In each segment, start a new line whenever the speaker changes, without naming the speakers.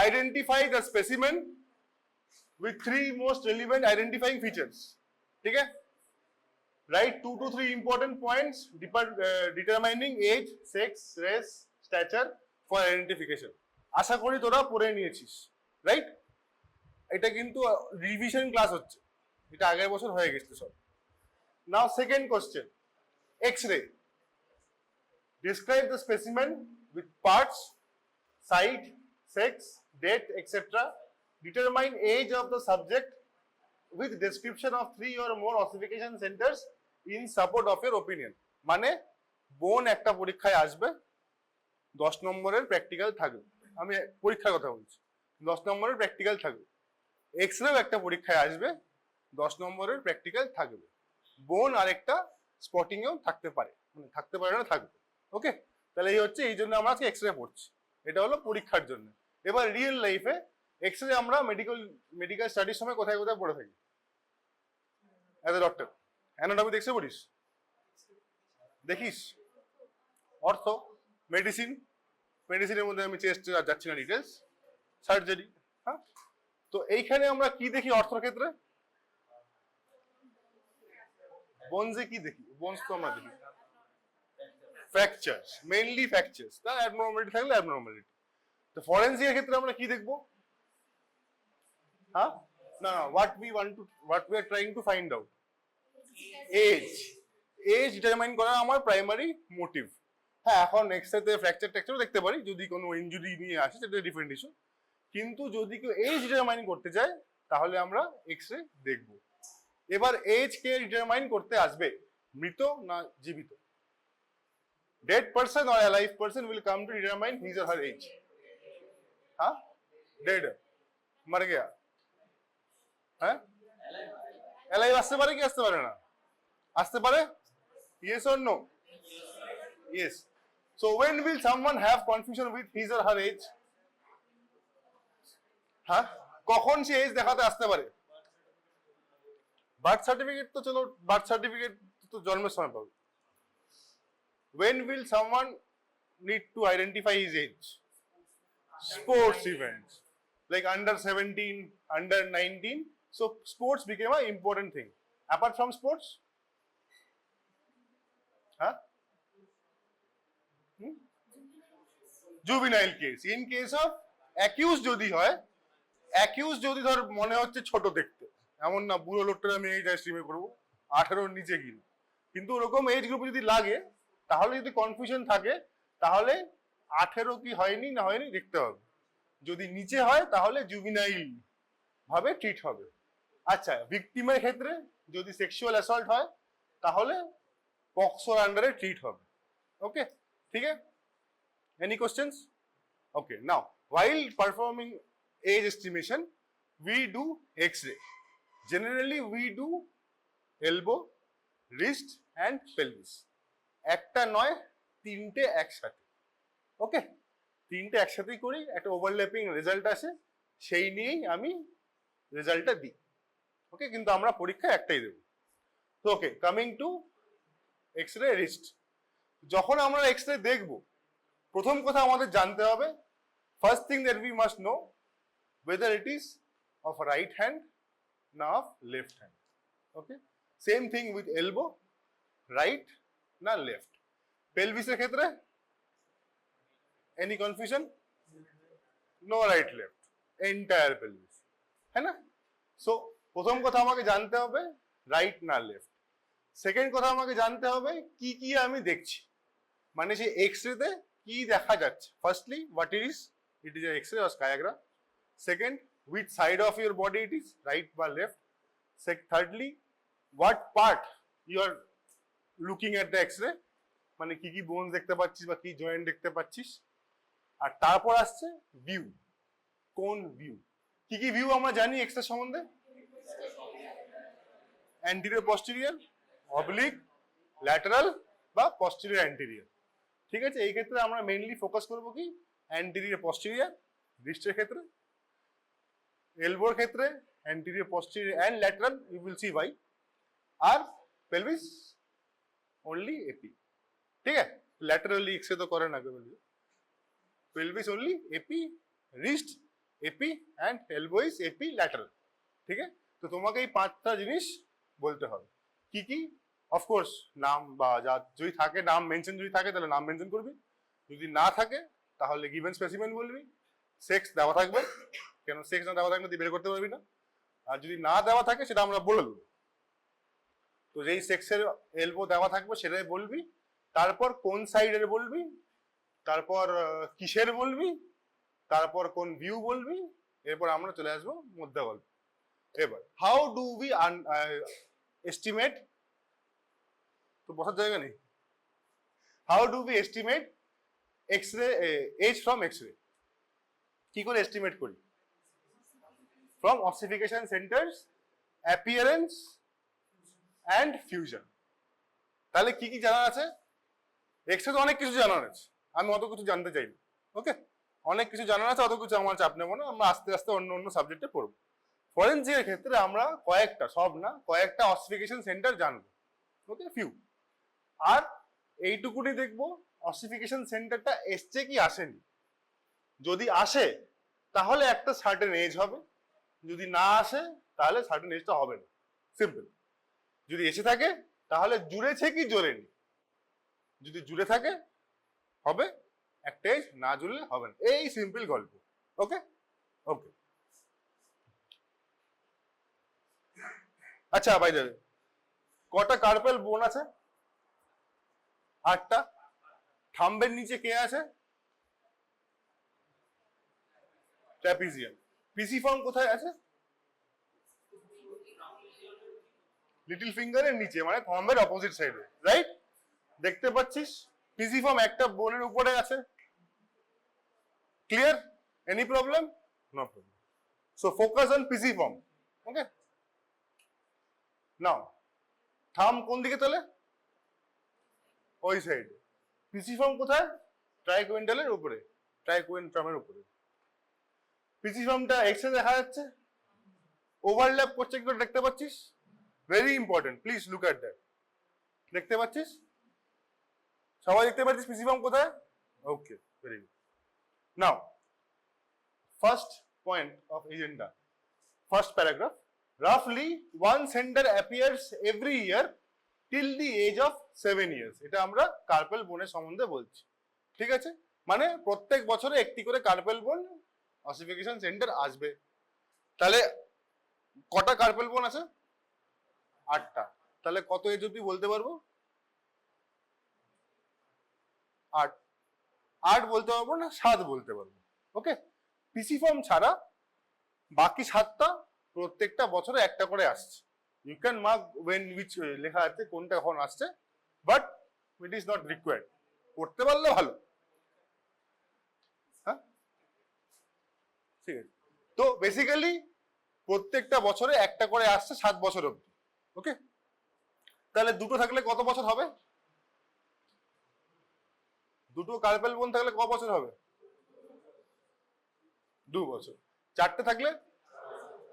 identify the specimen with 3 most relevant identifying features. ठीक है? Write 2 to 3 important points determining age, sex, race, stature for identification. আশা করি তোরা পড়ে নিয়েছিস, right? এটা কিন্তু রিভিশন ক্লাস হচ্ছে, এটা আগের বছর হয়ে গেছে সব। Now second question, x-ray. Describe the specimen with parts, site, sex, date, etc. Determine age of the subject with description of 3 or more ossification centers in support of your opinion. মানে বোন একটা পরীক্ষায় আসবে, 10 নম্বরের প্র্যাকটিক্যাল থাকবে। আমি পরীক্ষার কথা বলছি, 10 নম্বরের প্র্যাকটিক্যাল থাকবে। এক্স-রেও একটা পরীক্ষায় আসবে, 10 নম্বরের প্র্যাকটিক্যাল থাকবে। বোন আরেকটা স্পটিংয়েও থাকতে পারে, মানে থাকতে পারে না, থাকবে। ওকে, তাহলে এই হচ্ছে, এই জন্য আমরা আজকে এক্স-রে পড়ছি। এটা হলো পরীক্ষার জন্য। এবার রিয়েল লাইফে এক্স-রে আমরা মেডিকেল স্টাডির সময় কোথায় কোথায় পড়ে থাকি অ্যাজ এ ডক্টর? অ্যানাটমি দেখছে পড়িস, দেখিস? অর্থ, মেডিসিন, মেডিসিনের মধ্যে আমি চেস্ট যাচ্ছি না, ডিটেলস, সার্জারি। হ্যাঁ, তো এইখানে আমরা কি দেখি অর্থর ক্ষেত্রে? বোনসে কি দেখি? বোনস তো আমরা দেখি ফ্র্যাকচারস, মেইনলি ফ্র্যাকচারস, তার অ্যাবনর্মালিটি থাকলে অ্যাবনর্মালিটি। তো ফরেনসিকের ক্ষেত্রে আমরা কি দেখবো? হ্যাঁ, না, what we are trying to find out, age determine করা আমার প্রাইমারি মোটিভ। হ্যাঁ, এখন এক্স-রেতে ফ্র্যাকচার ট্যাকচারও দেখতে পারি যদি কোনো ইনজুরি নিয়ে আসে, সেটা ডিফারেন্ট ইস্যু। কিন্তু যদি কেউ এজ ডিটারমাইন করতে চায় তাহলে আমরা এক্স-রে দেখব। এবার এজ কে ডিটারমাইন করতে আসবে? মৃত না জীবিত? Dead person or alive person will come to determine his or her age. हाँ, dead, मर गया, हाँ, alive আসতে পারে কি আসতে পারে না? আসতে পারে? Yes or no? Yes. So when will someone have confusion with his or her age? হ্যাঁ, কখন সে এজ দেখাতে আসতে পারে? বার্থ সার্টিফিকেট তো চলো, বার্থ সার্টিফিকেট তো জন্মের সময় পাবে। When will someone need to identify his age? Sports events like under 17, under 19. So sports became an important thing. Apart from sports, huh? Juvenile case. In case of accused যদি হয়, accused যদি ধর মনে হচ্ছে ছোট দেখতে, এমন না বুড়ো লোকটা আমি এই এস্টিমেট করবো 18 নিচে গিয়ে, কিন্তু ওরকম এজ গ্রুপে যদি লাগে, তাহলে যদি কনফিউশন থাকে তাহলে 18 কি হয়নি না হয়নি দেখতে হবে। যদি নিচে হয় তাহলে জুভিনাইল ভাবে ট্রিট হবে। আচ্ছা, ভিকটিমের ক্ষেত্রে যদি সেক্সুয়াল অ্যাসল্ট হয় তাহলে পক্সোর আন্ডারে ট্রিট হবে। ওকে, ঠিক আছে? Any questions? Okay, now while performing age estimation we do x-ray. Generally we do elbow, wrist and pelvis. একটা নয়, তিনটে একসাথে। ওকে, তিনটে একসাথেই করি, একটা ওভারল্যাপিং রেজাল্ট আসে, সেই নিয়েই আমি রেজাল্টটা দিই। ওকে, কিন্তু আমরা পরীক্ষা একটাই দেব। তো ওকে, কামিং টু এক্স-রে রিস্ট। যখন আমরা এক্স-রে দেখব, প্রথম কথা আমাদের জানতে হবে, first thing that we must know whether it is of right hand না of left hand. Okay, same thing with elbow, right না লেফট। পেলভিসের ক্ষেত্রে any confusion? No right left, entire pelvis, হ্যাঁ না? সো প্রথম কথা আমাকে জানতে হবে রাইট না লেফট। সেকেন্ড কথা আমাকে জানতে হবে কি কি আমি দেখছি, মানে সেই এক্স-রেতে কি দেখা যাচ্ছে। Firstly what it is a x-ray or skiagram. Second, which side of your body it is, right বা left. Thirdly, what part you are looking at the x-ray, মানে কি কি বোনস দেখতে পাচ্ছিস বা কি জয়েন্ট দেখতে পাচ্ছিস। আর তারপর আসছে ভিউ, কোন ভিউ। কি কি ভিউ আমরা জানি এক্স-রে সম্বন্ধে? অ্যান্টিরিয়র পস্টেরিয়র, অবলিক, ল্যাটারাল বা পস্টেরিয়র অ্যান্টিরিয়র। ঠিক আছে, এই ক্ষেত্রে আমরা মেইনলি ফোকাস করবো কি অ্যান্টিরিয়র পস্টেরিয়র। রিস্টের ক্ষেত্রে, এলবোর ক্ষেত্রে anterior posterior and lateral, you will see why. আর পেলভিস অনলি এপি। ঠিক আছে, ল্যাটারালি এক্স-রে তো করে না, pelvis only AP, wrist AP and elbow is AP lateral. ঠিক আছে, তো তোমাকে এই 5টা জিনিস বলতে হবে। কি কি? অফকোর্স নাম বা যা যদি থাকে, নাম মেনশন যদি থাকে তাহলে নাম মেনশন করবি, যদি না থাকে তাহলে গিভেন স্পেসিমেন বলবি, সেক্স দেওয়া থাকবে, কেন সেক্স না দেওয়া থাকলে তুই বের করতে পারবি না, আর যদি না দেওয়া থাকে সেটা আমরা বলে দেবো। তো যেই সেক্সের এলবো দেওয়া থাকবে সেটাই বলবি, তারপর কোন সাইডের বলবি, তারপর কিসের বলবি, তারপর কোন ভিউ বলবি, এরপর আমরা চলে আসবো মধ্যে গল্প। এবার হাউ ডু উই এস্টিমেট, তো বসার জায়গা নেই, how do we estimate X-ray age from X-ray, কি করে এস্টিমেট করি? From ossification centres, appearance and fusion. তাহলে কি কি জানা আছে? এক্স-রে তো অনেক কিছু জানার আছে, আমি অত কিছু জানতে চাই না। ওকে, অনেক কিছু জানার আছে, অত কিছু আমার চাপ নেবো না, আমরা আস্তে আস্তে অন্য অন্য সাবজেক্টে পড়বো। ফরেনসিকের ক্ষেত্রে আমরা কয়েকটা, সব না, কয়েকটা অসিফিকেশন সেন্টার জানবো। ওকে, ফিউ। আর এইটুকুনি দেখবো অসিফিকেশন সেন্টারটা এসছে কি আসেনি। যদি আসে তাহলে একটা সার্টেন এজ হবে, যদি না আসে তাহলে সার্টেন এজটা হবে না। সিম্পল। যদি এসে থাকে তাহলে জুড়েছে কি জোরেনি, যদি জুড়ে থাকে হবে একটা এজ, না জুড়লে হবে না। এই সিম্পল গল্প। ওকে ওকে। আচ্ছা ভাই, যাবে কটা কার্পেল বোন আছে? 8টা। থাম্বের নিচে কে আছে? ট্র্যাপিজিয়াম। পিসিফর্ম কোথায় আছে? লিটল ফিঙ্গারের নিচে, মানে থাম্বের অপোজিট সাইডে, রাইট? দেখতে পাচ্ছিস পিসিফর্ম একটা বোনের উপরে আছে। Clear? Any problem? No problem. So focus on pisiform. Okay, now thumb কোন দিকে তোলে? ওই সাইডে। পিসিফর্ম কোথায়? ট্রাইকোয়েন্টালের উপরে, ট্রাইকোয়েন্ট্রামের উপরে। পিসিফর্মটা এক্স-রে দেখা যাচ্ছে, ওভারল্যাপ করছে কি করে দেখতে পাচ্ছিস? Very important, please look at that. দেখতে পাচ্ছিস? সবাই দেখতে পাচ্ছিস পিসিফর্ম কোথায়? Okay, very good. Now first point of agenda, first paragraph, roughly one center appears every year till the age of 7 years. এটা আমরা কার্পেল বোনের সম্বন্ধে বলছি। ঠিক আছে, মানে প্রত্যেক বছরে একটি করে কার্পেল বোন অসিফিকেশন সেন্টার আসবে। তাহলে কটা কার্পেল বোন আছে? 8টা। তাহলে কত এজ অব্দি বলতে পারবো? 8। 8 বলতে পারবো না, 7 বলতে পারবো। ওকে, পিসিফর্ম ছাড়া বাকি 7টা প্রত্যেকটা বছরে একটা করে আসছে। You can mark when which লেখা আছে কোনটা কখন আসছে, but it is not required. করতে পারলে ভালো। হ্যাঁ, ঠিক আছে। তো বেসিক্যালি প্রত্যেকটা বছরে একটা করে আসছে 7 বছর অব্দি। ওকে, তাহলে দুটো থাকলে কত বছর হবে? দুটো কার্পেল বোন থাকলে ক বছর হবে? 2 বছর। 4টে থাকলে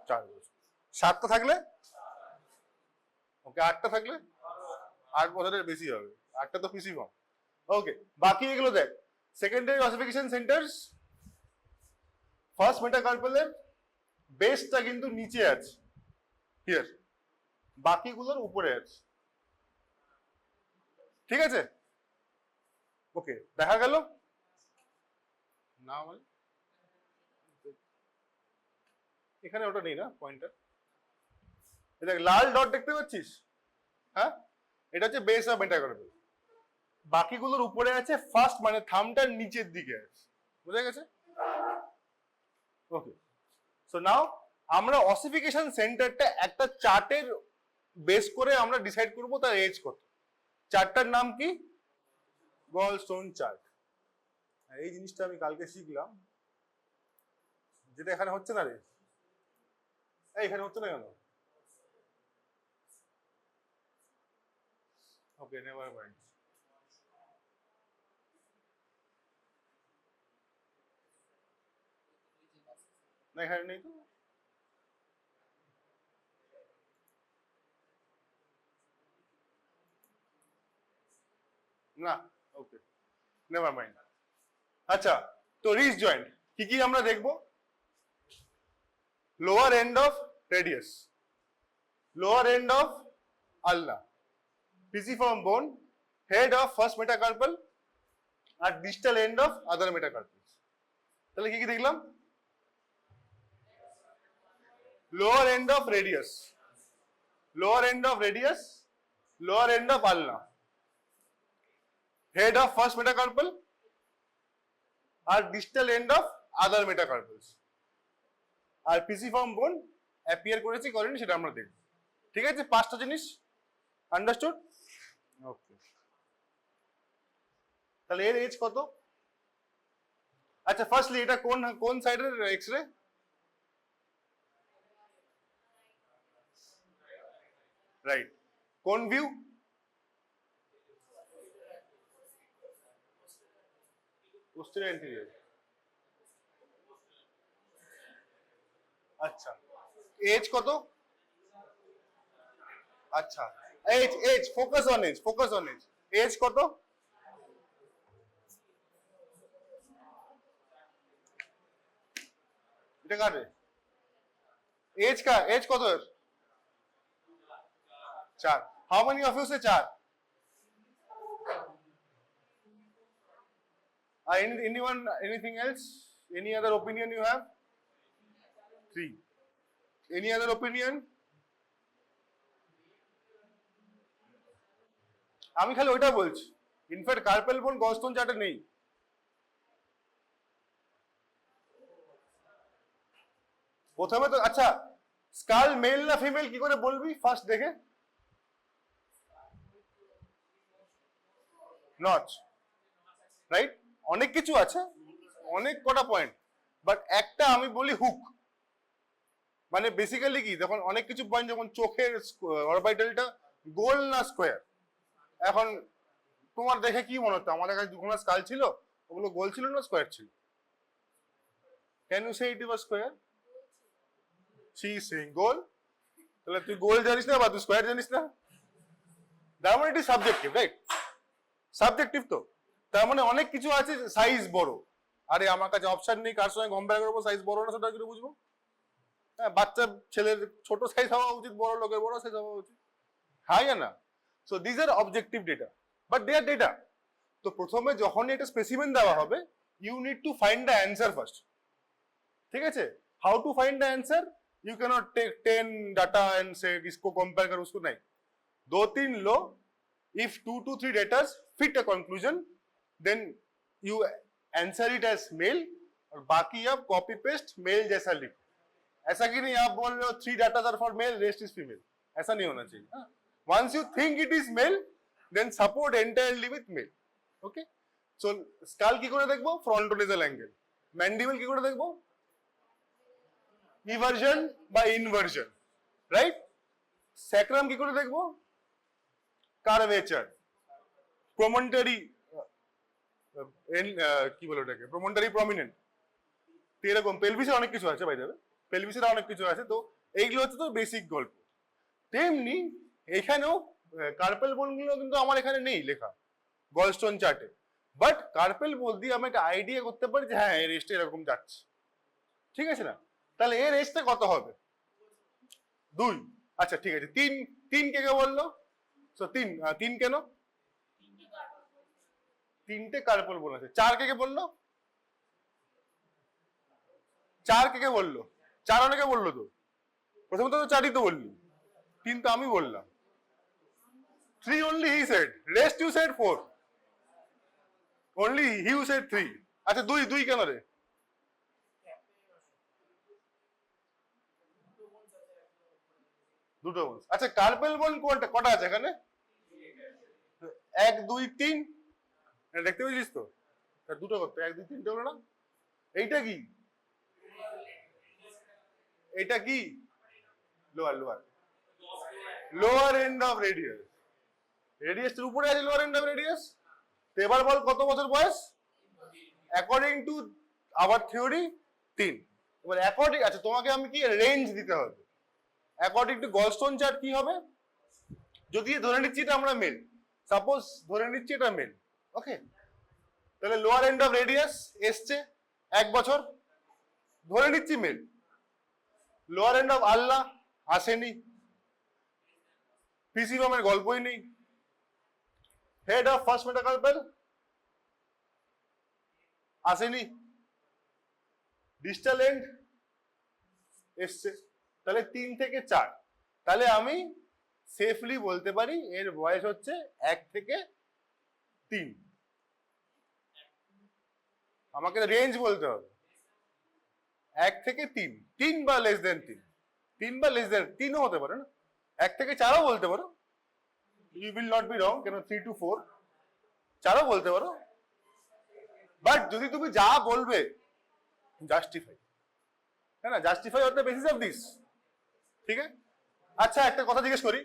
4 বছর। 7টা থাকলে, ওকে, 8টা থাকলে 8 বছরের বেশি হবে। 8টা তো পিসিফর্ম। ওকে, বাকি এগুলো দেখ। সেকেন্ডারি অসিফিকেশন সেন্টার্স, ফার্স্ট মেটাকার্পেলের বেসটা কিন্তু নিচে আছে, হিয়ার, বাকিগুলোর উপরে আছে। ঠিক আছে, ওকে, দেখা গেল না? মানে এখানে ওটা নেই না পয়েন্টার, দেখ লাল ডট দেখতে পাচ্ছিস? হ্যাঁ, এটা হচ্ছে বেস অফ মেটাকার্পেল। বাকিগুলোর উপরে আছে, ফার্স্ট মানে থামটার নিচের দিকে আছে। বুঝা গেছে? ওকে, সো নাও আমরা অসিফিকেশন সেন্টারটা একটা চার্টের বেস করে আমরা ডিসাইড করব তার এজ কত। চার্টটার নাম কি? Gallstone chart. এই জিনিসটা আমি কালকে শিখলাম, যেটা এখানে হচ্ছে না রে। এখানে হচ্ছে না কেন? ওকে, নেভার মাইন্ড। না, এখানে নেই তো। না, ওকে, নেভার মাইন্ড। আচ্ছা, তো রিস জয়েন্ট কি কি আমরা দেখবো? lower end of radius, lower end of ulna, pisiform bone, head of first metacarpal R distal end of other metacarpals. তাহলে কি কি দেখলাম? lower end of radius, lower end of radius, lower end of ulna, head of first metacarpal R distal end of other metacarpals. R pisiform bone appear করেছে করেনি সেটা আমরা দেখব। ঠিক আছে, পাঁচটা জিনিস আন্ডারস্টুড? ওকে, তাহলে এর এজ কত? আচ্ছা, ফার্স্টলি এটা কোন কোন সাইডের এক্সরে? রাইট। কোন ভিউ? Posterior anterior. আচ্ছা, এজ কত? আচ্ছা, age focus on age, focus on age. Age কত? এটা কারে? এজ কা এজ কত? 4। How many of you say 4? Anyone, anything else? Any other opinion you have? 3. Any other opinion? আমি খালি ওইটা বলছি, ইনফ্যাক্ট কার্পেল বোন গলস্টোন চার্টে নেই। প্রথমে তো আচ্ছা, স্কাল মেল না ফিমেল কি করে বলবি ফার্স্ট দেখে? Notch, right? অনেক কিছু আছে, অনেক কটা পয়েন্ট, বাট একটা আমি বলি হুক। মানে বেসিক্যালি কি, যখন অনেক কিছু পয়েন্ট, যেমন চোখের অরবিটালটা গোল না স্কোয়ার। এখন তোমার দেখে কি মনে হতো? আমাদের কাছে দুখানা স্কাল ছিল, ওগুলো গোল ছিল না স্কোয়ার ছিল? Can you say it was square? She is saying গোল। তাহলে তুই গোল জানিস না বা তুই স্কোয়ার জানিস না? তার মানে it is subjective, right? Subjective তো। তার মানে অনেক কিছু আছে সাইজ বড়। আরে আমার কাছে অপশন নেই কার সঙ্গে কম্পেয়ার করবো, সাইজ বড় না সেটা কি বুঝবো? হ্যাঁ, বাচ্চা ছেলের ছোট সাইজ হওয়া উচিত, বড় লোকের বড় সাইজ হওয়া উচিত, হ্যাঁ না? So this are objective data, but they are data. তো প্রথমে যখনই এটা স্পেসিমেন দেওয়া হবে, you need to find the answer first. ঠিক আছে? How to find the answer? You cannot take 10 data and से इसको कंपेयर कर उसको, नहीं। 2-3 लो, if 2 to 3 data fit a conclusion, then you answer it as male और बाकी आप कॉपी पेस्ट मेल जैसा लिखो। ऐसा कि नहीं आप बोल रहे हो 3 data are for male, rest is female, ऐसा नहीं होना चाहिए। once you think it is male, then support entirely with male, okay? so skull কি করে দেখবো? frontonasal angle। mandible কি করে দেখবো? ইভার্সন বা ইনভার্সন, রাইট? স্যাক্রাম কি করে দেখবো? কার্ভেচার। প্রমন্টারি কি বলে ওটাকে? প্রমন্টারি প্রমিনেন্ট। এরকম পেলভিসের অনেক কিছু আছে, বাই দ্য ওয়ে পেলভিসের অনেক কিছু আছে। তো এইগুলো হচ্ছে তো বেসিক গল্প। তেমনি এখানেও কার্পেল বোনগুলো কিন্তু আমার এখানে নেই লেখা গলস্টোন চার্টে, বাট কার্পেল বোন দিয়ে আমি একটা আইডিয়া করতে পারি যে হ্যাঁ এর রেস্টে এরকম যাচ্ছে। ঠিক আছে না? তাহলে এর রেস্টটা কত হবে? 2। আচ্ছা ঠিক আছে, 3 কে কে বললো? সো 3 কেন? 3টে কার্পেল বোন আছে। 4 কে কে বললো? 4 কে কে বললো? 4 অনেকে বললো তো। প্রথমত তো 4ই তো বললি, 3 তো আমি বললাম। 3 only he said, rest you said 4, only he said 3। আচ্ছা 2 কেন রে? দুটো বোন। আচ্ছা কার্পেল বোন কোনটা, কটা আছে এখানে? 1 2 3, দেখতে পেয়েছিস তো? দুটো করতে 1 2 3টে হলো না? এইটা কি? এটা কি? Lower end of radius. রেডিয়াসের উপরে আছে লোয়ার এন্ড অফ রেডিয়াস। তো এবার বল কত বছর বয়স? According to our theory 3। এবার অ্যাকর্ডিং, আচ্ছা তোমাকে আমি কি রেঞ্জ দিতে হবে? অ্যাকর্ডিং টু গলস্টোন চার্ট কি হবে? যদি ধরে নিচ্ছি এটা আমরা মেল, সাপোজ ধরে নিচ্ছি এটা মেল, ওকে? তাহলে লোয়ার এন্ড অফ রেডিয়াস এসছে 1 বছর, ধরে নিচ্ছি মেল। লোয়ার এন্ড অফ আল্লাহ আসেনি, পিসি ফর্মের গল্পই নেই। হেড অফ ফার্স্ট মেটাকার্পেল আসেনি, ডিস্টাল এন্ড এসছে। তাহলে 3 থেকে 4। তাহলে আমি সেফলি বলতে পারি এর বয়স হচ্ছে 1 থেকে 3। আমাকে রেঞ্জ বলতে হবে 1 থেকে 3, 3 বা লেস দেন 3, 3 বা লেস দেন 3ও হতে পারে না, 1 থেকে 4ও বলতে পারো, you will not be wrong, কেন 3 to 4 4ও বলতে পারো। বাট যদি তুমি যা বলবে জাস্টিফাই, হ্যাঁ না, justify on the basis of this, ঠিক আছে? আচ্ছা একটা কথা জিজ্ঞেস করি,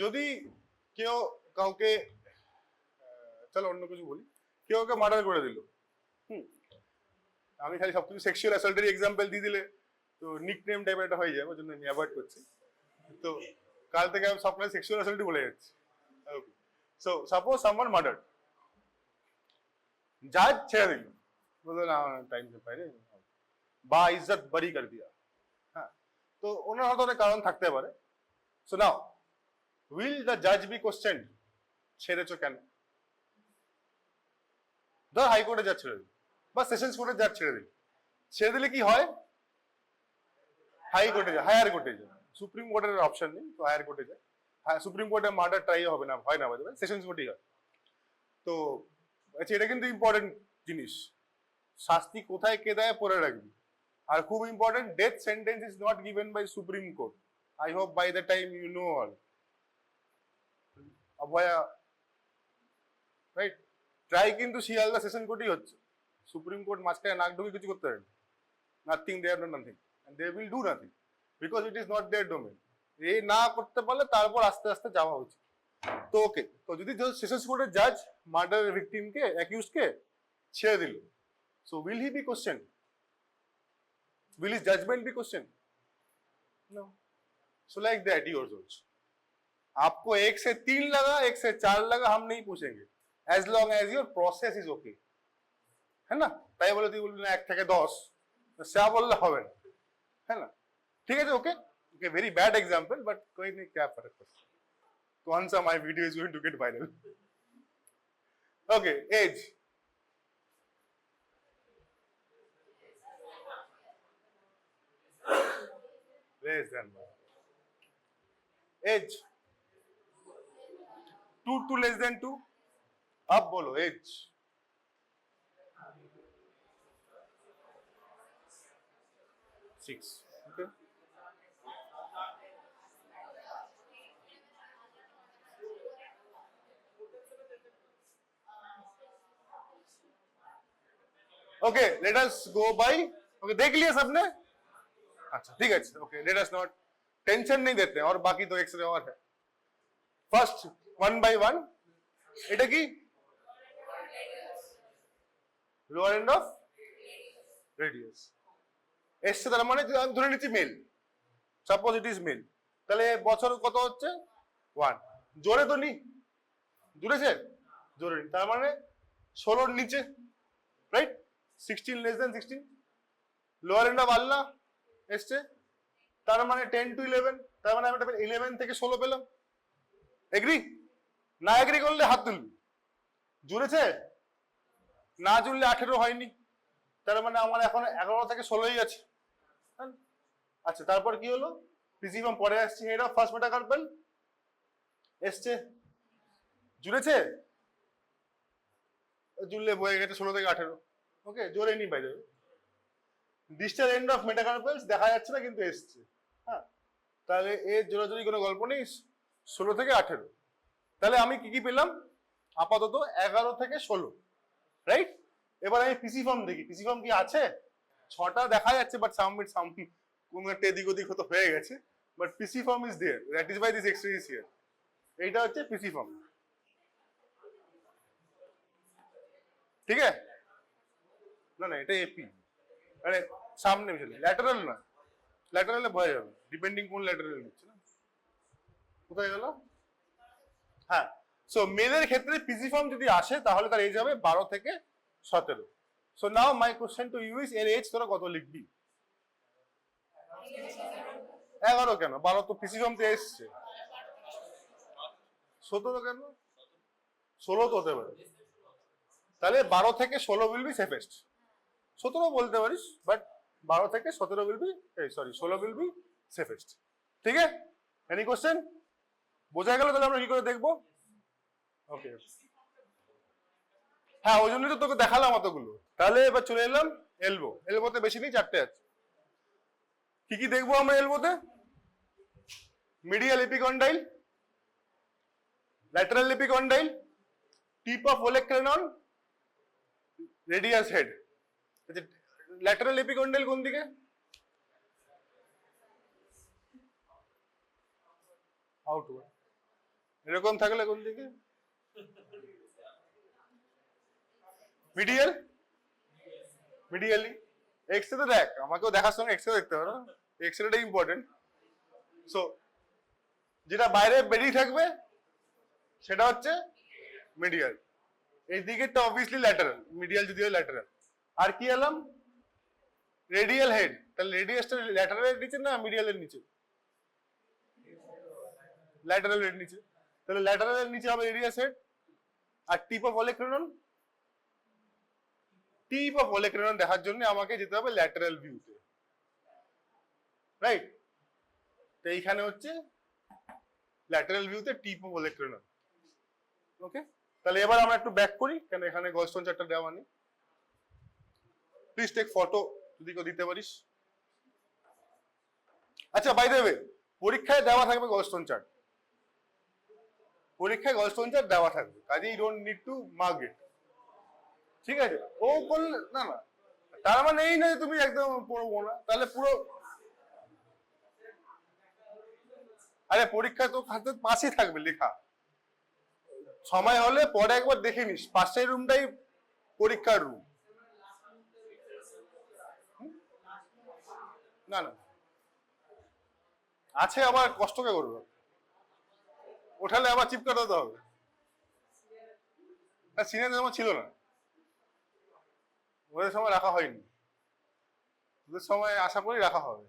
যদি কেউ কাউকে, চলো অন্য কিছু বলি, কেউ কাউকে মার্ডার করে দিল, আমি খালি সবকিছু সেক্সুয়াল অ্যাসল্টের এক্সাম্পল দিয়ে দিলে তো নিকনেম টাইপের একটা হয়ে যাবে, ওই জন্য আমি অ্যাভয়েড করছি। তো কাল থেকে আমি সবসময় সেক্সুয়াল অ্যাসল্টই বলে যাচ্ছি। সো সাপোজ সামওয়ান মার্ডার, জাজ ছেড়ে দিল, বললো না টাইম সে পাইরে বা ইজ্জত বারি কর দিয়া, হ্যাঁ, তো ওনার হয়তো অনেক কারণ থাকতে পারে। সো নাও উইল দ্য জাজ বি কোশ্চেন, ছেড়েছো কেন? ধর হাইকোর্টে জাজ ছেড়ে দিল বা সেশনস কোর্টে জাজ ছেড়ে দিল, ছেড়ে দিলে কি হয়? হাইকোর্টে যায়, হায়ার কোর্টে যায়, সুপ্রিম কোর্টের অপশন নেই, তো হায়ার কোর্টে যায়। হ্যাঁ, সুপ্রিম কোর্টে মার্ডার ট্রাই হবে না, হয় না, বাজে সেশনস কোর্টেই হয়। তো আচ্ছা, এটা কিন্তু ইম্পর্টেন্ট জিনিস, শাস্তি কোথায় কে দেয় পড়ে রাখবি। আর খুব important, death sentence is not given by supreme court. I hope by the time you know all. Abhaya, right? Try কিন্তু শিয়ালদা সেশন কোর্টই হচ্ছে, সুপ্রিম কোর্ট মাঝখানে নাক ঢুকে কিছু করতে পারে না। Nothing, they have done nothing and they will do nothing because it is not their domain. এই না করতে পারলে তারপর আস্তে আস্তে যাওয়া উচিত। তো ওকে, তো যদি সেশনস কোর্টের জাজ মার্ডারের ভিকটিমকে, অ্যাকিউজকে ছেড়ে দিল, so will he be question? Will his judgment be questioned? No. So like that yours also. आपको 1 से 3 लगा, 1 से 4 लगा, हम नहीं पूछेंगे, as long as your process is okay, है ना? তাই বলে তুই বলবি না 1 থেকে 10, সে বললে হবে না, है ना? ঠিক আছে, ওকে ওকে, very bad example, but कोई नहीं, क्या फर्क पड़ता है, कौन सा my video is going to get viral. Okay, age. Less than 1. Age 2 to less than 2. अब बोलो age. Six. Okay. Okay, let us go by. Okay, देख लिया सबने? अच्छा ठीक है, okay, let us not, tension नहीं देते हैं, और बाकी तो एक्सरे और है। ফার্স্ট 1 by 1, এটা কি? লোয়ার এন্ড অফ রেডিয়াস এসছে, তার মানে আমি ধরে নিচ্ছি male, suppose it is male, তাহলে বছর কত হচ্ছে? 1। জোরে তো নি, জুড়েছে? জোরে নি, তার মানে 16 নিচে, right? 16 less than 16, lower end of আল্লাহ এসছে, তার মানে 10 to 11, তার মানে আমি 11 থেকে 16 পেলাম। এগ্রি? না এগ্রি করলে হাত তুলবি। জুড়েছে? না জুড়লে 18 হয়নি, তার মানে আমার এখন 11 থেকে 16ই আছে। আচ্ছা, তারপর কি হলো? পিসি ফর্ম পরে আসছে, হেড অফ ফার্স্ট মেটাকার্পেল এসছে, জুড়েছে? জুড়লে বয়ে গেছে 16 থেকে 18। ওকে, জোরে নি বাইরে। ডিস্টাল এন্ড অফ মেটাকার্পেলস দেখা যাচ্ছে না, কিন্তু এসছে। হ্যাঁ, তাহলে এর জোরাজোরি কোনো গল্প নেই, 16 থেকে 18। তাহলে আমি কি কি পেলাম? আপাতত 11 থেকে 16, রাইট? এবার আমি পিসি ফর্ম দেখি, পিসি ফর্ম কি আছে? 6টা দেখা যাচ্ছে, বাট সামমিট কোন একটা এদিক ওদিক হতে হয়ে গেছে, but PC form is there, that is by this extra is here. এইটা হচ্ছে পিসি ফর্ম, ঠিক আছে? না না, এটা এপি, আরে সামনে মিশালি, ল্যাটারাল না, ল্যাটারালে ভয় যাবে, ডিপেন্ডিং কোন ল্যাটারাল নিচ্ছে না। কোথায় গেল? হ্যাঁ, সো মেলের ক্ষেত্রে পিসি ফর্ম যদি আসে তাহলে তার এজ হবে 12 থেকে 17। So now my question to you is, এর এজ তোরা কত লিখবি? 11 কেন? 12 তো পিসি ফর্মতে এসছে। 17 কেন? 16 তো হতে পারে। তাহলে 12 থেকে 16 উইল বি সেফেস্ট। 17 বলতে পারিস, বাট 12 থেকে 17 will be, sorry 16 will be safest. ঠিক আছে? Any question? বোঝা গেল তাহলে আমরা কি করে দেখবো? ওকে, হ্যাঁ ওই জন্যই তো তোকে দেখালাম অতগুলো। তাহলে এবার চলে এলাম এলবো। এলবোতে বেশি নেই, 4টে আছে। কি কি দেখবো আমরা এলবোতে? Medial epicondyle, lateral epicondyle, tip of olecranon, radius head. Lateral epicondyle কোন দিকে? আউটওয়ার্ড। এরকম থাকলে কোন দিকে? মিডিয়াল। মিডিয়ালি। এক্সরে দেখ, আমাকেও দেখার সঙ্গে এক্সরে দেখতে পারো, এক্সরেটা ইম্পর্টেন্ট। সো যেটা বাইরে বেরিয়ে থাকবে সেটা হচ্ছে মিডিয়াল। এই দিকেরটা অবভিয়াসলি ল্যাটারাল, মিডিয়াল যদি হয় ল্যাটারাল। আর কি এলাম? Radial head. তাহলে রেডিয়াসটা ল্যাটারালের নিচে না মিডিয়ালের নিচে? ল্যাটারালের নিচে। তাহলে ল্যাটারালের নিচে হবে রেডিয়াস হেড। আর tip of olecranon, tip of olecranon দেখার জন্য আমাকে যেতে হবে ল্যাটারাল ভিউতে, রাইট? তো এইখানে হচ্ছে ল্যাটারাল ভিউতে টিপ অফ ওলেক্রেনন। ওকে, তাহলে এবার আমরা একটু ব্যাক করি, কেন এখানে গলস্টোন চার্টটা দেওয়া নেই। প্লিজ টেক ফটো যদি কেউ দিতে পারিস। আচ্ছা, বাই দ্য ওয়ে, পরীক্ষায় দেওয়া থাকবে গলস্টোন চার্ট। পরীক্ষায় গলস্টোন চার্ট দেওয়া থাকবে, কাজে you don't need to mark it. ঠিক আছে? ও বললে না না, তার মানে এই নয় তুমি একদম পড়বো না, তাহলে পুরো, আরে পরীক্ষা তো হাতে পাশেই থাকবে লেখা। সময় হলে পরে একবার দেখে নিস, পাশের রুমটাই পরীক্ষার রুম। না না আছে, আবার কষ্ট কে করবে? ওঠালে আবার চিপ কাটাতে হবে। সিনিয়রদের সময় ছিল না, ওদের সময় রাখা হয়নি, ওদের সময় আশা করি রাখা হবে।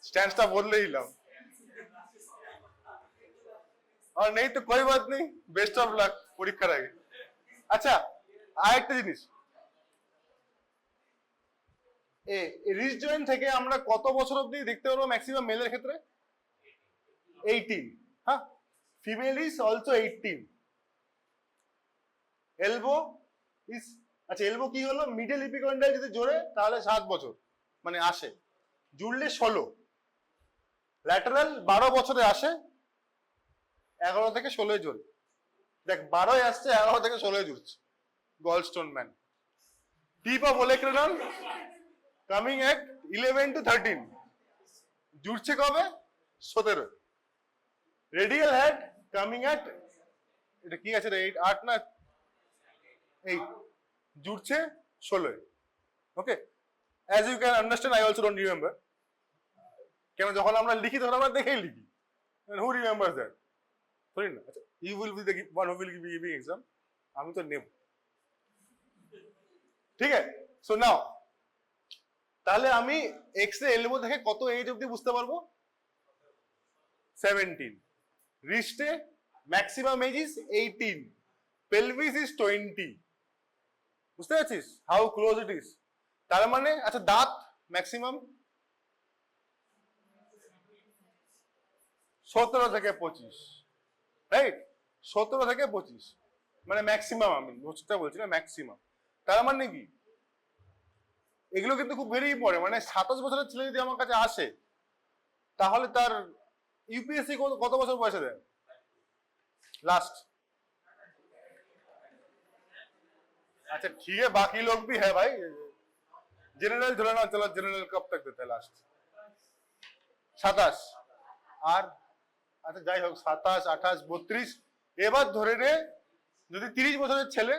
স্ট্যান্ডটা বদলে দিলাম। আর নেই তো কোই বাত নেই, বেস্ট অফ লাক পরীক্ষার আগে। আচ্ছা, আরেকটা জিনিস, রিস্ট জয়েন্ট থেকে আমরা কত বছর অবধি দেখতে পারবো ম্যাক্সিমাম মেলের ক্ষেত্রে? 18। হ্যাঁ, female is also 18। Elbow is, আচ্ছা এলবো কি হলো? মিডল এপিকন্ডাইল যদি জোরে তাহলে 7 বছর মানে আসে, জুড়লে 16। ল্যাটারাল 12 বছরে আসে, 11 থেকে 16 জোরে। দেখ 12 আসছে, 11 থেকে 16 জুড়ছে। Galstaun man. Tip of olecranon coming at 11 to 13, জুড়ছে কবে? 17। রেডিয়াল হেড কামিং এট, এটা কি আছে রে, 8 না 8, জুড়ছে 16। Okay, as you can understand, I also don't remember. কেন যখন আমরা লিখি তখন আমরা দেখেই লিখি, হু রিমেম্বারস দ্যাট? সরি না। আচ্ছা, you will be the one who will be giving exam, আমি তো নেব। ঠিক আছে? সো নাও, তাহলে আমি এক্স রে এলবো থেকে কত এজ অবধি বুঝতে পারবো? 17। রিস্টে maximum age is 18, pelvis is 20। বুঝতে পারছিস হাউ ক্লোজ ইট ইজ? তার মানে আচ্ছা, দাঁত ম্যাক্সিমাম 17 থেকে 25, রাইট? 17 থেকে 25 মানে ম্যাক্সিমাম, আমি মোস্টটা বলছি না, ম্যাক্সিমাম। তার মানে কি, এগুলো কিন্তু খুব বেরিয়ে পড়ে। মানে 27 বছরের ছেলে যদি আমার কাছে আসে, তাহলে তার ইউপিএসসি কত বছর বয়সে দেয় लास्ट? अच्छा ठीक है, बाकी लोग भी है भाई, जनरल ধরে চলো, जनरल कब तक देते हैं लास्ट? 27। আর আচ্ছা যাই হোক, 27, 28, 32, এবার ধরে নে যদি 30 বছরের ছেলে,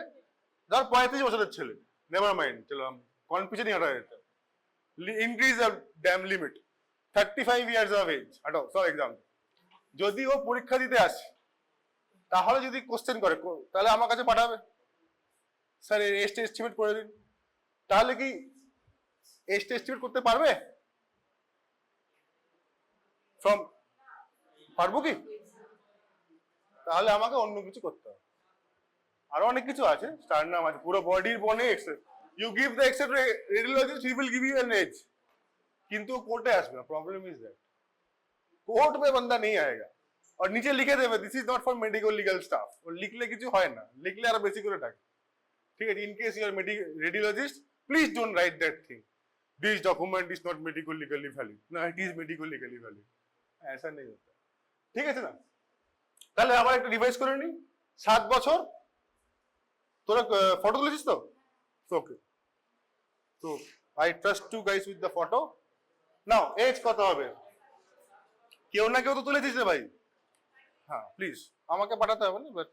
ধর 35 বছরের ছেলে, নেভার মাইন্ড, চলো কনফিউশন ही हटा देते हैं, increase the dam limit 35 years of age. হাঁটো সব এক্সাম, যদি ও পরীক্ষা দিতে আসে, তাহলে যদি কোশ্চেন করে, তাহলে আমার কাছে পাঠাবে, স্যার এজটা এস্টিমেট করে দিন। তাহলে কি এজটা এস্টিমেট করতে পারবে? ফ্রম পারবো কি? তাহলে আমাকে অন্য কিছু করতে হবে। আরো অনেক কিছু আছে, স্টারনাম আছে, পুরো বডির বনে X-ray. You give the X-ray radiologist, he will give you an age. কিন্তু কোর্টে আসবে না, প্রবলেম ইজ দ্যাট कोर्ट में बंदा नहीं आएगा। और नीचे लिखे देवे this is not for medical legal staff. और लिखले কিছু হয় না, লিখলে আর বেশি করে ডাকে। ঠিক আছে, in case you are radiologist please don't write that thing, this document is not medical legally valid. ना, it is medical legally valid. ऐसा नहीं होता। ঠিক আছে না? তাহলে আবার একটু রিভাইজ করে নি। 7 বছর তোরা ফটো তুলেছিস তো? ওকে, তো I trust you guys with the photo. Now age কত হবে? কেউ না কেউ তো তুলেছিস রে ভাই। হ্যাঁ প্লিজ আমাকে পাঠাতে হবে না, but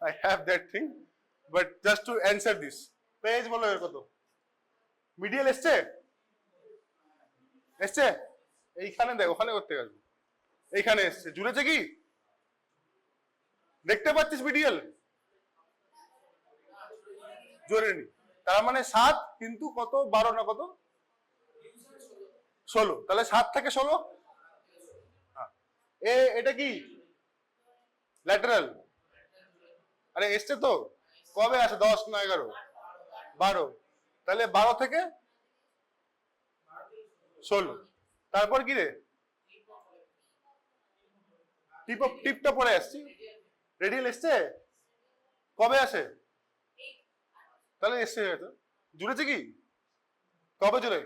I have that thing. But just to answer this, পেজ বলো এর কত? মিডিয়াল এসছে? এসছে? এইখানে দেখ, ওখানে করতে আসবে। এইখানে এসছে, জুড়েছে কি? দেখতে পাচ্ছিস মিডিয়াল? জোরে নি। তার মানে 7 কিন্তু কত? 12 না কত? 16। তাহলে 7 থেকে 16। এটা কি ল্যাটারাল? আরে এসছে তো, কবে আসে? 10 না 11? 12। তাহলে 12 থেকে 16। তারপর কি রে? টিপটা পরে আসছি। রেডিয়াল এসছে? কবে আসে? তাহলে এসছে হয়তো। জুড়েছে কি? কবে জুড়ে?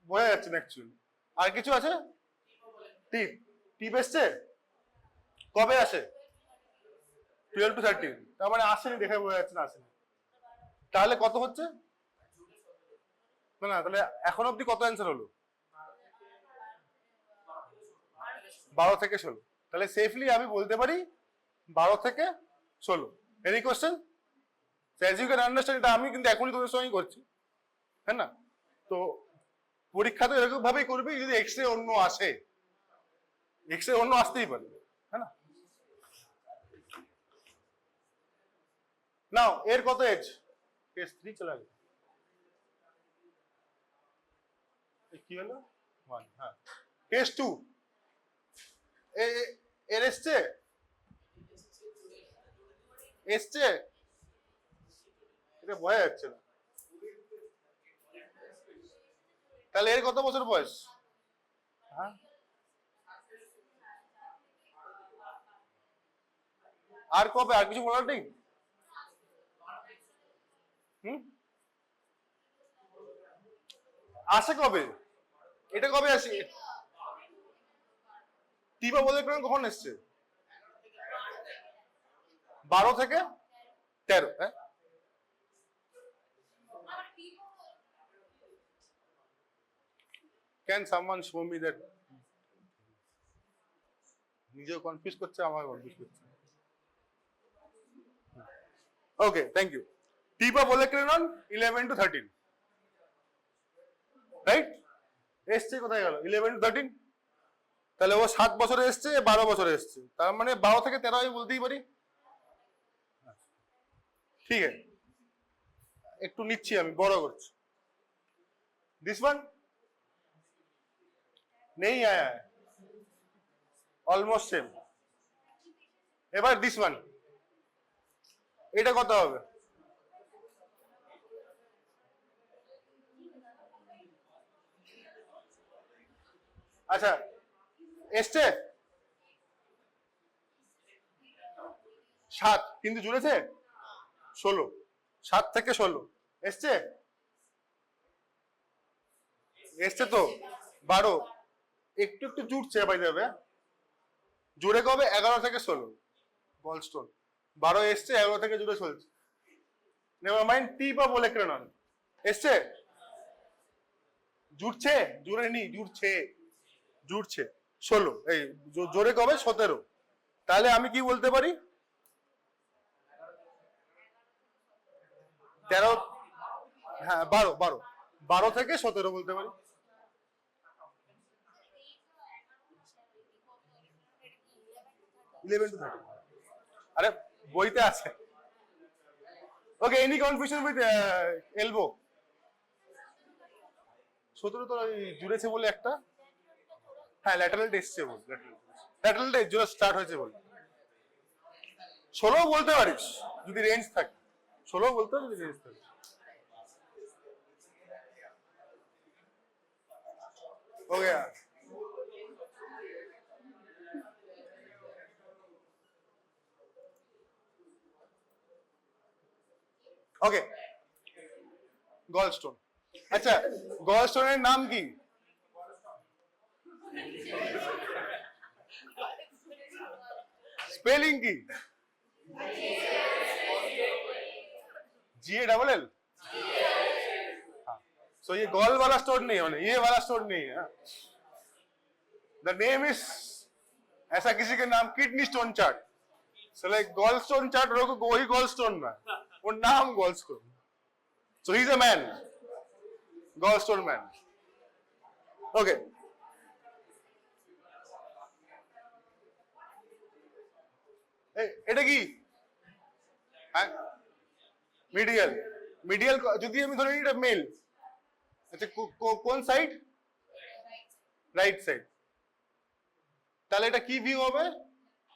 বোঝা যাচ্ছে না অ্যাকচুয়ালি। আর কিছু আছে? টিপ। টিপ এসছে? কবে আসে? 12 to 13। তার মানে আসেনি, দেখে বোঝা যাচ্ছে না আসেনি। তাহলে কত হচ্ছে? না, তাহলে এখন অব্দি কত অ্যান্সার হলো? 12 থেকে 16। তাহলে সেফলি আমি বলতে পারি 12 থেকে 16। Any question? As you can understand, এটা আমি কিন্তু এখনই তোদের সঙ্গেই করছি, হ্যাঁ না? তো পরীক্ষা তো এরকম ভাবেই করবি, যদি এক্সরে অন্য আসে, এক্সরে অন্য আসতেই পারে, হ্যাঁ না? নাও এর কত এজ? কেস 3 চলে গেল। কি হলো? 1। হ্যাঁ, কেস 2 এর এসছে? এসছে? এটা বোঝা যাচ্ছে না। তাহলে এর কত বছর বয়স? হ্যাঁ, আর কবে? আর কিছু বলার নেই? আসে কবে? এটা কবে আসে? টিপা বলে কখন এসছে? 12 থেকে 13। হ্যাঁ, can someone show me that? নিজেও কনফিউজ করছে, আমার কনফিউজ করছে। ওকে, থ্যাংক ইউ। টিপা বলে ক্রেনন 11 to 13, রাইট? এসছে কোথায় গেল? 11 to 13। তাহলে ও 7 বছরে এসছে, 12 বছরে এসছে, তার মানে 12 থেকে 13 আমি বলতেই পারি। ঠিক আছে, একটু নিচ্ছি আমি, বড় করছি। দিস ওয়ান नहीं आया है, অলমোস্ট সেম। এবার দিস ওয়ান, এটা কত হবে? আচ্ছা, এসছে 7 কিন্তু জুড়েছে 16। 7 থেকে 16 এসছে? এসছে তো 12। একটু একটু জুড়ছে বাই যাবে। জুড়ে কবে? 11 থেকে 16 বলস্টোন। 12 এসছে, 11 থেকে জুড়ে চলছে। নেভার মাইন্ড, টিপা বলে ক্রেনন এসছে? জুড়ছে? জুড়ে নি, জুড়ছে, জুড়ছে 16। এই জোরে কবে? 17। তাহলে আমি কি বলতে পারি? 13। হ্যাঁ, 12 থেকে 17 বলতে পারি। আরে বইতে আছে। ওকে, এনি কনফিউশন উইথ এলবো? 17 তো জুড়েছে বলে একটা, হ্যাঁ ল্যাটারালটা এসছে বল, ল্যাটারালটা জোড়া স্টার্ট হয়েছে বল। 16 বলতে পারিস যদি রেঞ্জ থাকে, 16 বলতে পারিস যদি রেঞ্জ থাকে। हो गया। ওকে, গলস্টোন। আচ্ছা, গলস্টোনের নাম কি? স্পেলিং কি? GALL। सो ये गॉल वाला स्टोन नहीं होने, ये वाला स्टोन नहीं है। द नेम इज, ऐसा किसी के नाम kidney stone chart, so like gall stone chart रोको वही गॉल स्टोन ना, वो नाम gall stone. So he is a man, gall stone man. Okay, এটা কি? হ্যাঁ, মিডিয়াল। মিডিয়াল যদি আমি ধরে এটা মেল, আচ্ছা কোন সাইড? Right side. তাহলে এটা কি ভিউ হবে?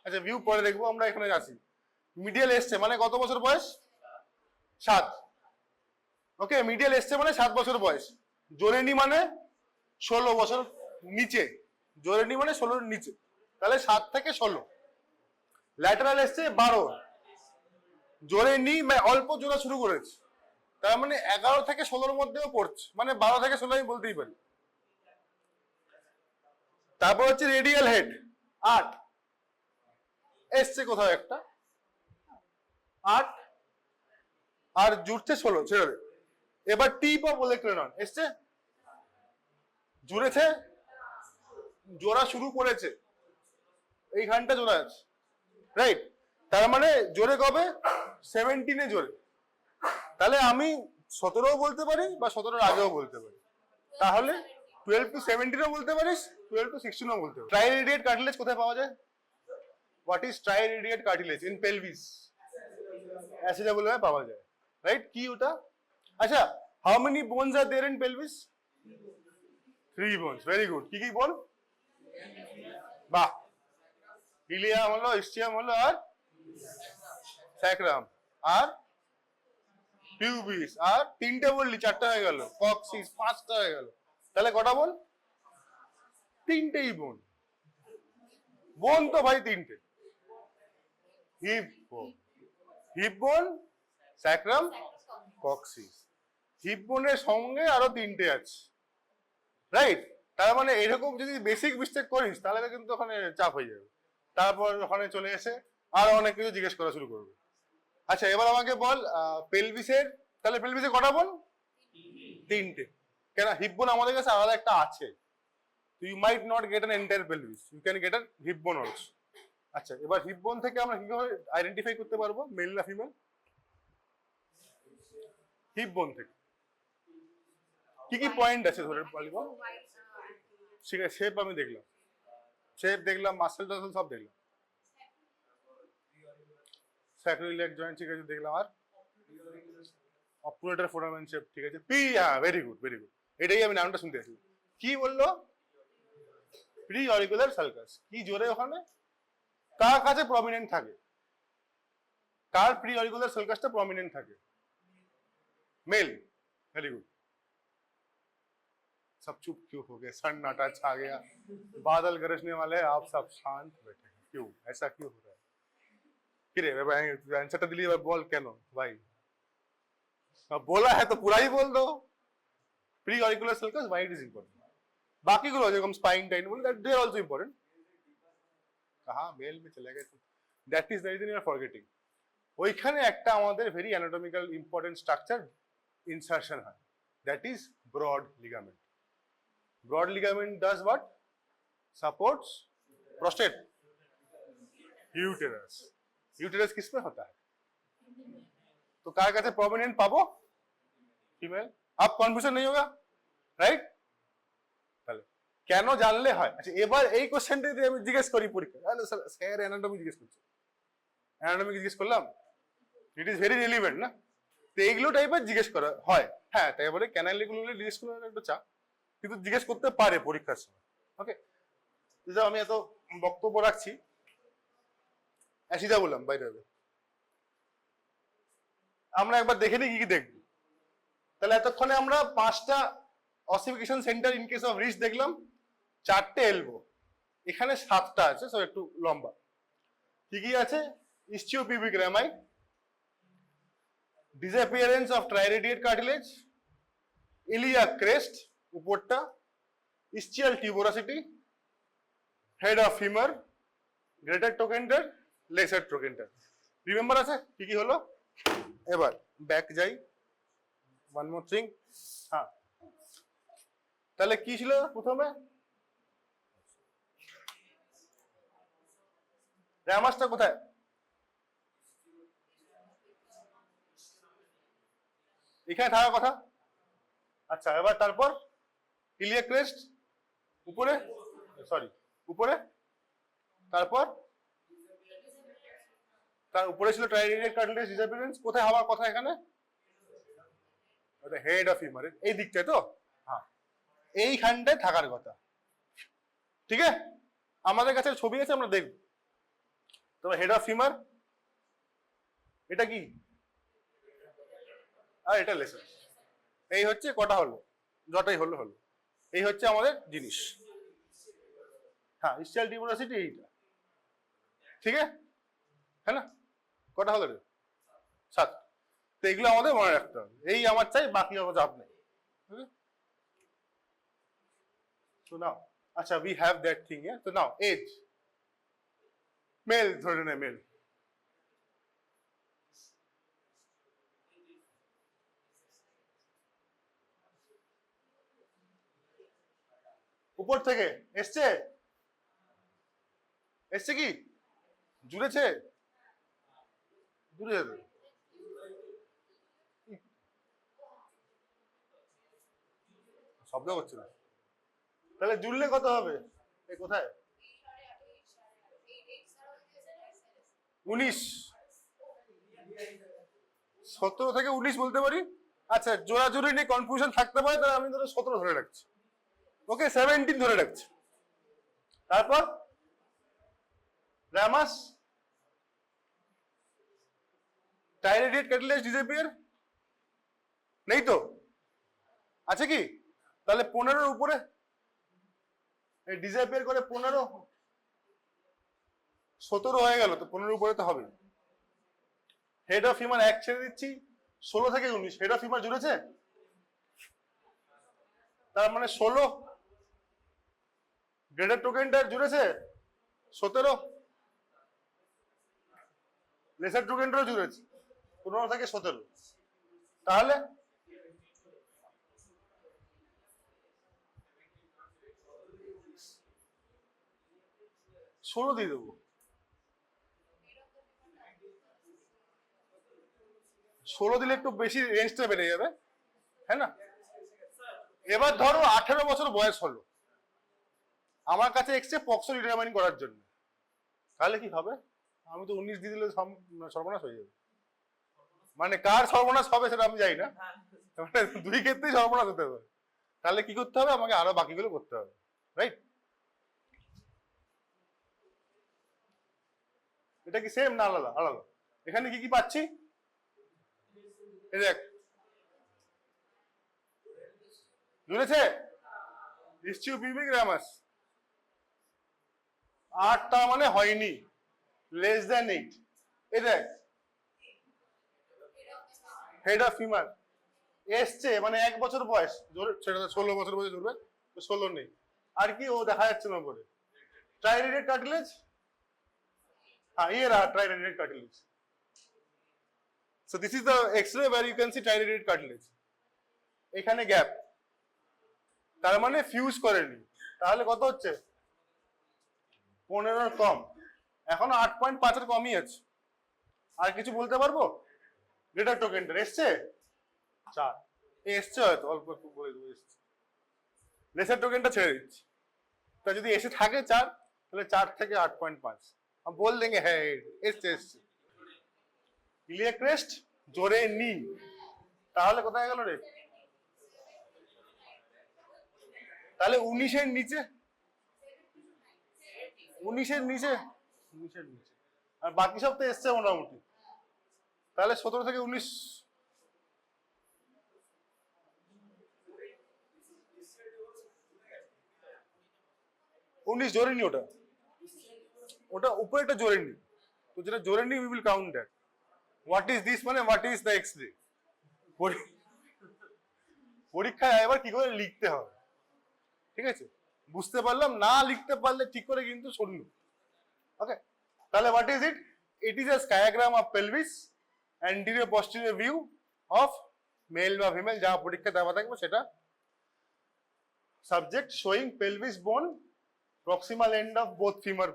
আচ্ছা ভিউ পরে দেখবো, আমরা এখানে আসি। মিডিয়াল এসছে মানে কত বছর বয়স? 7। ওকে, মিডিয়াল এসছে মানে 7 বছর বয়স। জোরে নি মানে 16 বছর নিচে, জোরে নি মানে 16 নিচে, তাহলে 7 থেকে 16। ল্যাটারাল এসছে 12, জোরে নি অল্প জোড়া শুরু করেছে, তার মানে 11 থেকে 16 মধ্যেও পড়ছে, মানে 12 থেকে 16 আমি বলতেই পারি। তারপর হচ্ছে রেডিয়াল হেড 8 এসছে কোথাও একটা, 8 আর জুড়ছে 16, ছেড়ে দে। এবার টিপ অফ ওলেক্রেনন এসছে, জুড়েছে, জোড়া শুরু করেছে, এইখানটা জোড়া আছে, রাইট? তার মানে জোরে কবে? 17-এ জোরে। তাহলে আমি 17ও বলতে পারি বা 17-এর আগেও বলতে পারি। তাহলে 12 to 17ও বলতে পারিস, 12 to 16ও বলতে পারিস। ট্রাইরেডিয়েট কার্টিলেজ কোথায় পাওয়া যায়? What is triradiate cartilage? In pelvis, acetabulum এ পাওয়া যায়, রাইট? কি ওটা? আচ্ছা, how many bones are there in pelvis? 3 bones. Very good. কি কি বোন? বাহ, ইলিয়াম হলো, ইস্টিয়াম হলো, আর স্যাক্রাম, আর পিউবিস, আর 3টে বললি, 4টা হয়ে গেল। কক্সিস 5টা হয়ে গেল। তাহলে কটা বোন? 3টেই বোন। বোন তো ভাই 3টে, হিপ বোন, হিপ বোন, স্যাক্রাম, কক্সিস। হিপ বোনের সঙ্গে আরো 3টে আছে, রাইট? তার মানে এরকম যদি বেসিক মিস্টেক করিস তাহলে কিন্তু ওখানে চাপ হয়ে যাবে। তারপর ওখানে চলে এসে আরো অনেক কিছু জিজ্ঞেস করা শুরু করবে। আচ্ছা এবার আমাকে বল, পেলভিসের, তাহলে পেলভিসে কটা বোন? 3টে। কেন? হিপ বোন আমাদের কাছে আলাদা একটা আছে। You might not get an entire pelvis, you can get an hip bone also. আচ্ছা, এবার হিপ বোন থেকে আমরা কিভাবে আইডেন্টিফাই করতে পারবো মেল না ফিমেল? হিপ বোন থেকে কি কি পয়েন্ট আছে ধরে বলি বল? ঠিক আছে, শেপ আমি দেখলাম, শেপ দেখলাম, মাসেল টাসেল সব দেখলাম, স্যাক্রিলিয়াক জয়েন্ট ঠিক আছে দেখলাম, আর অপারেটর ফোরামেন শেপ ঠিক আছে। পি, হ্যাঁ ভেরি গুড ভেরি গুড, এটাই আমি নামটা শুনতে আসি। কি বললো? Pre auricular sulcus. কি জোরে ওখানে? কার কাছে প্রমিনেন্ট থাকে? কার প্রি অরিকুলার সালকাসটা প্রমিনেন্ট থাকে? मेल। Very good. सब चुप क्यों हो गए? सन्नाटा छा गया, बादल गरजने वाले, आप सब शांत बैठे हैं, क्यों? ऐसा क्यों हो रहा है? किरे भाई आंसर दिल्ली बोल क्या नो भाई, अब बोला है तो पूरा ही बोल दो। Pre auricular sulcus why it is important, बाकी गुलो যেরকম স্পাইন টাইন বল, that they are also important. कहां मेल में चले गए? That is the reason you are forgetting. ওইখানে একটা আমাদের very anatomical important structure insertion হয়, that is broad ligament. Broad ligament does what? Supports prostate, uterus. Uterus किसमें होता है? तो कार कैसे प्रोमिनेंट पाबो? फीमेल। अब कन्फ्यूजन नहीं होगा, राइट? তাহলে কেন জানলে হয়? আচ্ছা এবার এই কোশ্চেনটা যদি আমি জিজ্ঞেস করি পরীক্ষায়, তাহলে স্যার অ্যানাটমি জিজ্ঞেস করছে, অ্যানাটমি জিজ্ঞেস করলাম, ইট ইজ ভেরি রিলিভেন্ট না? তো এইগুলো টাইপের জিজ্ঞেস করা হয়। হ্যাঁ, তাই এবারে ক্যানালিগুলো জিজ্ঞেস করার একটা চাপ। কিন্তু জিজ্ঞেস করতে পারে পরীক্ষার সময়। ওকে, আমি এত বক্তব্য রাখছি, অ্যাসিদা বললাম বাইরে হবে। আমরা একবার দেখে নিই কি কি দেখব। তাহলে এতক্ষণে আমরা 5টা ossification centre in case of reach দেখলাম, 4টে এলবো, এখানে 7টা আছে, সব একটু লম্বা। কি কি আছে? Ischiopubic rami, disappearance of triradiate cartilage, iliac crest উপরটা, ischial tuberosity, head of femur, greater trochanter, lesser trochanter. Remember আছে কি কি হলো? এবার ব্যাক যাই, ওয়ান মোর থিং। হ্যাঁ, তাহলে কি ছিল প্রথমে? রামাসটা কোথায়? এখানে থাকার কথা। আচ্ছা, এবার তারপর ইলিয়াক ক্রেস্ট উপরে, সরি উপরে, তারপর তার উপরে ছিল ট্রাইরেডিয়েট কার্টিলেজ ডিসঅ্যাপিয়ারেন্স। কোথায় হওয়ার কথা এখানে? হেড অফ ফিমারের এই দিকটায় তো, হ্যাঁ এইখানটায় থাকার কথা। ঠিক আছে, আমাদের কাছে ছবি আছে, আমরা দেখব। তবে হেড অফ ফিমার এটা কি, আর এটা লেসার। এই হচ্ছে কটা হলো, যটাই হলো হলো। এই হচ্ছে আমাদের জিনিস। হ্যাঁ, ইসচিয়াল টিউবোরাসিটি এইটা, ঠিক আছে, হ্যাঁ না? কটা হলো রে? 7। তো এগুলো আমাদের মনে রাখতে হবে। এই আমার চাই, বাকি আমার চাপ নেই। So now, আচ্ছা, we have that thing, yeah? So now, age. Male, ধরে নে male. উপর থেকে এসছে, এসছে কি জুড়েছে? জুড়ে যেতে শব্দ করছে না, তাহলে জুড়লে কত হবে? এই কোথায়? 19, 17 থেকে 19 বলতে পারি। আচ্ছা, জোড়াজুড়ি নিয়ে কনফিউশন থাকতে পারে, তাহলে আমি ধরো 17 ধরে রাখছি। ওকে, 17 ধরে রাখছি। তারপর রামাস, টাইরেডিয়েট কার্টিলেজ ডিসঅ্যাপিয়ার নেই তো, আছে কি? তাহলে 15 উপরে ডিসঅ্যাপিয়ার করে 15, 17 হয়ে গেল, তো 15 উপরে তো হবে। হেড অফ ফিমার 1 ছেড়ে দিচ্ছি, 16 থেকে 19 হেড অফ ফিমার জুড়েছে, তার মানে 16। গ্রেটার ট্রোকেন্টার জুড়েছে 17, লেসার ট্রোকেন্টারও জুড়েছে 15 থেকে 17। তাহলে ষোলো দিয়ে দেবো। 16 দিলে একটু বেশি রেঞ্জটা বেড়ে যাবে, হ্যাঁ না? এবার ধরো 18 বছর বয়স হলো, আমার কাছে এসছে পক্সো ডিটারমাইন করার জন্য, তাহলে কি হবে? আমি তো 19 দিয়ে দিলে সর্বনাশ হয়ে যাবে। মানে কার সর্বনাশ হবে সেটা আমি জানি না, মানে দুই ক্ষেত্রেই সর্বনাশ হতে হবে। তাহলে কি করতে হবে? আমাকে আরো বাকিগুলো করতে হবে, রাইট? এটা কি সেম না আলাদা? আলাদা। এখানে কি কি পাচ্ছি? এই দেখ, জুড়েছে ইসচিওপিউবিক রামাস, 8টা মানে হয়নি, লেস দ্যান 8। এই দেখ হেড অফ ফিমার এসছে, মানে 1 বছর বয়স, সেটা 16 বছর বয়সে জুড়বে, তো 16 নেই। আর কি ও দেখা যাচ্ছে না উপরে? ট্রাইরেডিয়েট কার্টিলেজ, হ্যাঁ ये रहा ট্রাইরেডিয়েট cartilage. So this is the X-ray where you can see triradiate cartilage. এখানে গ্যাপ, তার মানে ফিউজ করেনি। তাহলে কত হচ্ছে? 15 কম, এখনো 8.5 এর কমই আছে। আর কিছু বলতে পারবো? গ্রেটার ট্রোকেন্টার এসছে 4, এসছে হয়তো অল্প একটু বলে দেবো এসছে। লেসার ট্রোকেন্টার ছেড়ে দিচ্ছি, তা যদি এসে থাকে 4, তাহলে 4 থেকে 8.5 हम बोल देंगे है এসছে এসছে। ইলিয়াক ক্রেস্ট জোরে নি, তাহলে কোথায় গেল রে? তাহলে 19-এর নিচে, 19-এর নিচে, 19-এর নিচে, আর বাকি সব তো এসছে মোটামুটি। তাহলে 17 থেকে 19, উনিশ জোরে নি, ওটা ওটা উপরে একটা জোরে নি, তো যেটা জোরে নি we will count that. What is this মানে what is the x-ray. পরীক্ষায় এবার কি করে লিখতে হবে, ঠিক আছে? বুঝতে পারলাম, না লিখতে পারলে ঠিক করে কিন্তু শুনলো। ওকে, তাহলে what is it? It is a skiagram of pelvis, anterior posterior view of male বা ফিমেল, যা পরীক্ষা দেওয়া থাকবে সেটা। Subject showing pelvis bone, proximal end of both femur.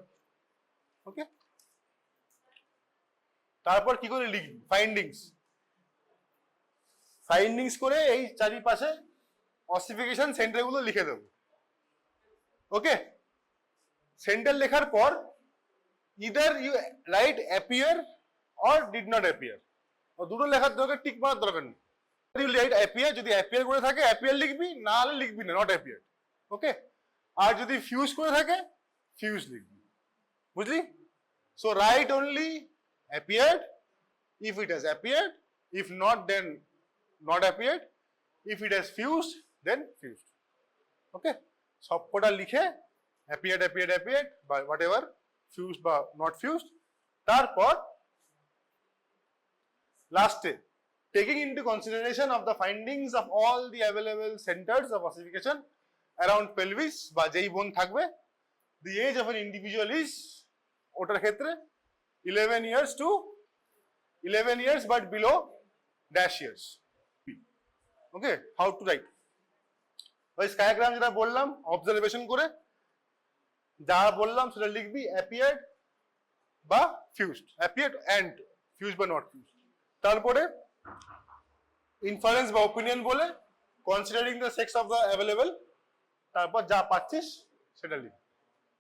Okay, তারপর কি করে লিখবি? ফাইন্ডিংস, ফাইন্ডিংস করে এই চারিপাশে অসিফিকেশন সেন্টার গুলো লিখে দেবো। ওকে, সেন্টার লেখার পর either you write appear or did not appear, দুটো লেখার দরকার, টিক মারার দরকার নেই। ইউ রাইট অ্যাপিয়ার, যদি অ্যাপিয়ার করে থাকে অ্যাপিয়ার লিখবি, না হলে লিখবি না, নট অ্যাপিয়ার। ওকে, আর যদি ফিউজ করে থাকে ফিউজ লিখবি, বুঝলি? So write only appeared if it has appeared, if not then not appeared, if it has fused then fused. Okay, সবকটা লিখে appeared appeared appeared বা whatever, fused বা not fused। তারপর লাস্টে taking into consideration of the findings of all the available centers of ossification around pelvis বা যেই বোন থাকবে, the age of an individual is, ওটার ক্ষেত্রে 11 years to 11 years but below dash years. Okay, how to write? ওই স্কায়াগ্রাম যেটা বললাম observation করে যা বললাম সেটা লিখবি, অ্যাপিয়ার্ড বা ফিউজড, অ্যাপিয়ার্ড এন্ড ফিউজড বা নট ফিউজড। তারপরে ইনফারেন্স বা ওপিনিয়ন বলে considering the sex of the available, তারপর যা পাচ্ছিস সেটা লিখ।